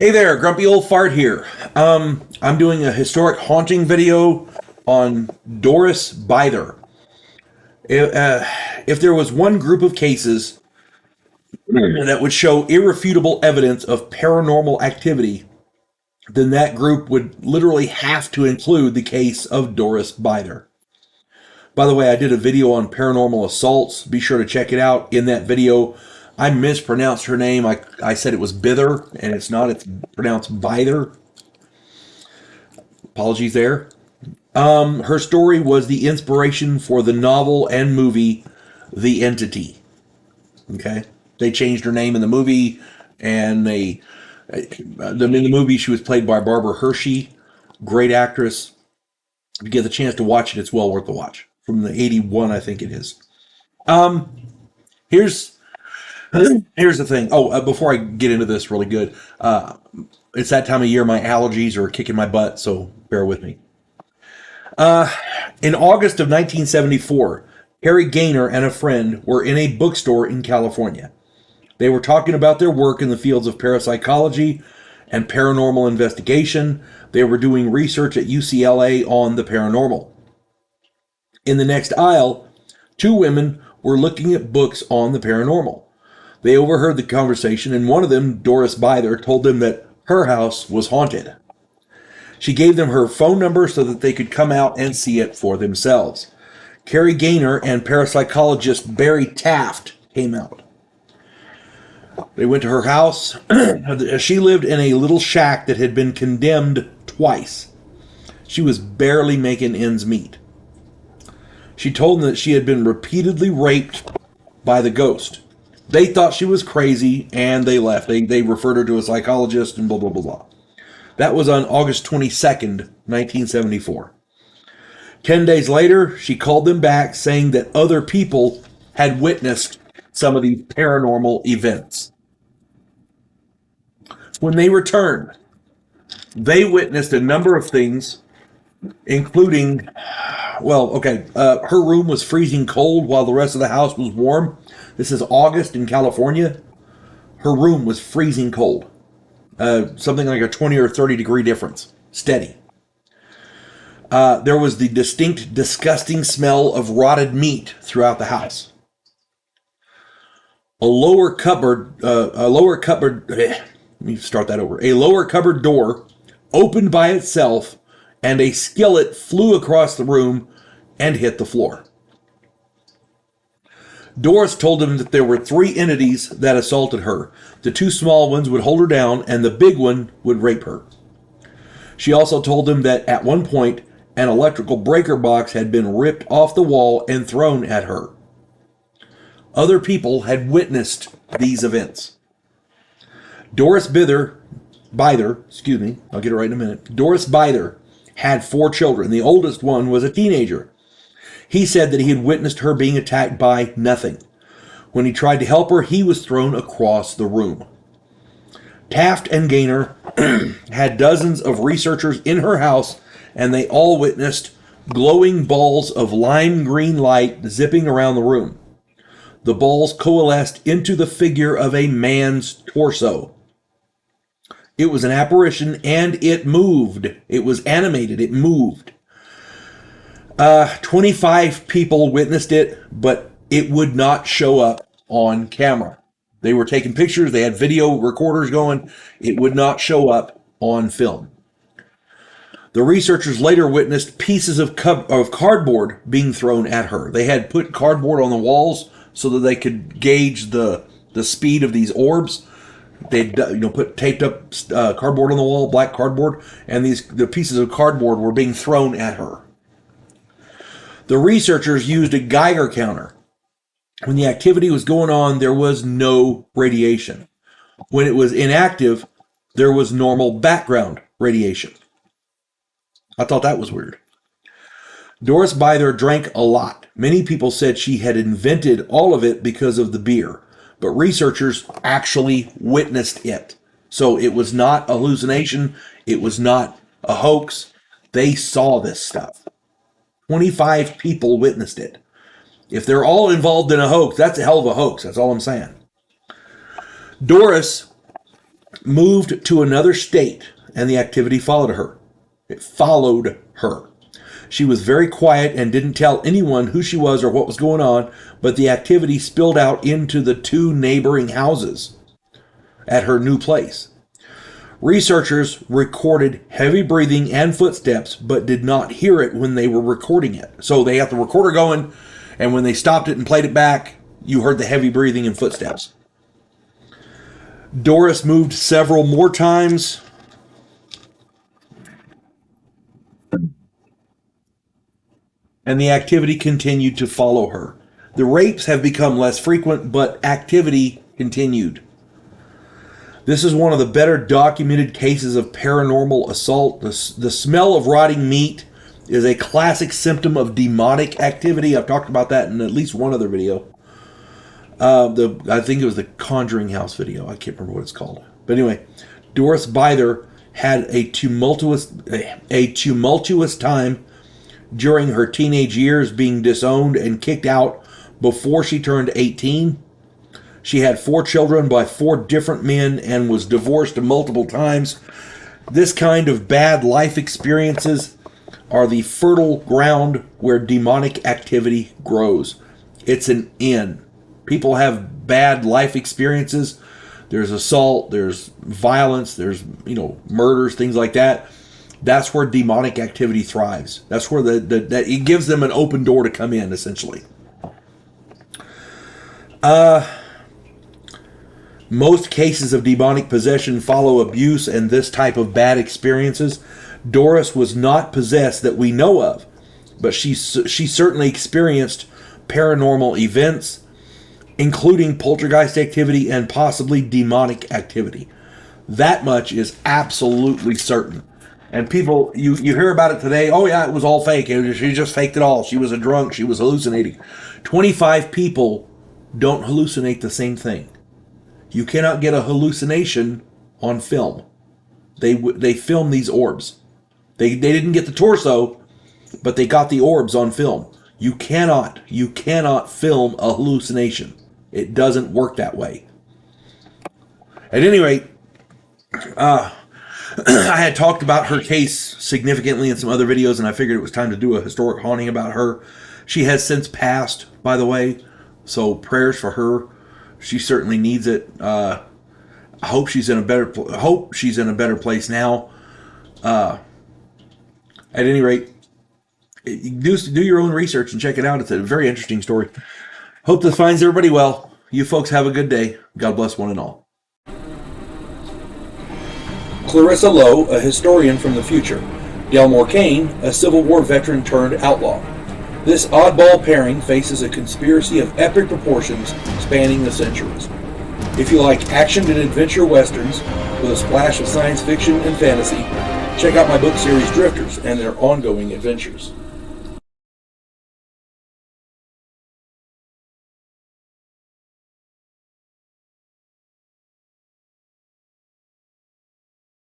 Hey there, Grumpy Old Fart here. I'm doing a historic haunting video on Doris Bither. If there was one group of cases that would show irrefutable evidence of paranormal activity, then that group would literally have to include the case of Doris Bither. By the way, I did a video on paranormal assaults. Be sure to check it out. In that video, I mispronounced her name. I said it was Bither, and it's not. It's pronounced Bither. Apologies there. Her story was the inspiration for the novel and movie The Entity. Okay? They changed her name in the movie, and in the movie she was played by Barbara Hershey. Great actress. If you get the chance to watch it, it's well worth the watch. From the 81, I think it is. Here's the thing. Before I get into this really good, it's that time of year. My allergies are kicking my butt, so bear with me. In August of 1974, Harry Gaynor and a friend were in a bookstore in California. They were talking about their work in the fields of parapsychology and paranormal investigation. They were doing research at UCLA on the paranormal. In the next aisle, two women were looking at books on the paranormal. They overheard the conversation, and one of them, Doris Bither, told them that her house was haunted. She gave them her phone number so that they could come out and see it for themselves. Carrie Gaynor and parapsychologist Barry Taft came out. They went to her house. She lived in a little shack that had been condemned twice. She was barely making ends meet. She told them that she had been repeatedly raped by the ghost. They thought she was crazy, and they left. They referred her to a psychologist and blah, blah, blah, blah. That was on August 22nd, 1974. 10 days later, she called them back saying that other people had witnessed some of these paranormal events. When they returned, they witnessed a number of things, including, her room was freezing cold while the rest of the house was warm. This is August in California. Her room was freezing cold. Something like a 20 or 30 degree difference. Steady. There was the distinct, disgusting smell of rotted meat throughout the house. A lower cupboard door opened by itself, and a skillet flew across the room and hit the floor. Doris told them that there were three entities that assaulted her. The two small ones would hold her down, and the big one would rape her. She also told them that at one point, an electrical breaker box had been ripped off the wall and thrown at her. Other people had witnessed these events. Doris Bither, I'll get it right in a minute. Doris Bither had 4 children. The oldest one was a teenager. He said that he had witnessed her being attacked by nothing. When he tried to help her, he was thrown across the room. Taft and Gaynor had dozens of researchers in her house, and they all witnessed glowing balls of lime green light zipping around the room. The balls coalesced into the figure of a man's torso. It was an apparition, and it moved. It was animated. It moved. 25 people witnessed it, but it would not show up on camera. They were taking pictures. They had video recorders going. It would not show up on film. The researchers later witnessed pieces of cardboard being thrown at her. They had put cardboard on the walls so that they could gauge the speed of these orbs. They'd taped up cardboard on the wall, black cardboard, and the pieces of cardboard were being thrown at her. The researchers used a Geiger counter. When the activity was going on, there was no radiation. When it was inactive, there was normal background radiation. I thought that was weird. Doris Bither drank a lot. Many people said she had invented all of it because of the beer, but researchers actually witnessed it. So it was not a hallucination. It was not a hoax. They saw this stuff. 25 people witnessed it. If they're all involved in a hoax, that's a hell of a hoax. That's all I'm saying. Doris moved to another state, and the activity followed her. It followed her. She was very quiet and didn't tell anyone who she was or what was going on, but the activity spilled out into the 2 neighboring houses at her new place. Researchers recorded heavy breathing and footsteps, but did not hear it when they were recording it. So they had the recorder going, and when they stopped it and played it back, you heard the heavy breathing and footsteps. Doris moved several more times. And the activity continued to follow her. The rapes have become less frequent, but activity continued. This is one of the better documented cases of paranormal assault. The smell of rotting meat is a classic symptom of demonic activity. I've talked about that in at least one other video. I think it was the Conjuring House video. I can't remember what it's called. But anyway, Doris Bither had a tumultuous time during her teenage years, being disowned and kicked out before she turned 18. She had 4 children by 4 different men and was divorced multiple times. This kind of bad life experiences are the fertile ground where demonic activity grows. It's an inn. People have bad life experiences. There's assault, there's violence, there's, murders, things like that. That's where demonic activity thrives. That's where that it gives them an open door to come in, essentially. Most cases of demonic possession follow abuse and this type of bad experiences. Doris was not possessed that we know of, but she certainly experienced paranormal events, including poltergeist activity and possibly demonic activity. That much is absolutely certain. And people, you hear about it today, oh yeah, it was all fake. She just faked it all. She was a drunk. She was hallucinating. 25 people don't hallucinate the same thing. You cannot get a hallucination on film. They film these orbs. They didn't get the torso, but they got the orbs on film. You cannot film a hallucination. It doesn't work that way. At any rate, I had talked about her case significantly in some other videos, and I figured it was time to do a historic haunting about her. She has since passed, by the way, so prayers for her. She certainly needs it. I hope she's in a better place now. At any rate, do your own research and check it out. It's a very interesting story. Hope this finds everybody well. You folks have a good day. God bless one and all. Clarissa Lowe, a historian from the future. Delmore Kane, a Civil War veteran turned outlaw. This oddball pairing faces a conspiracy of epic proportions spanning the centuries. If you like action and adventure westerns with a splash of science fiction and fantasy, check out my book series Drifters and their ongoing adventures.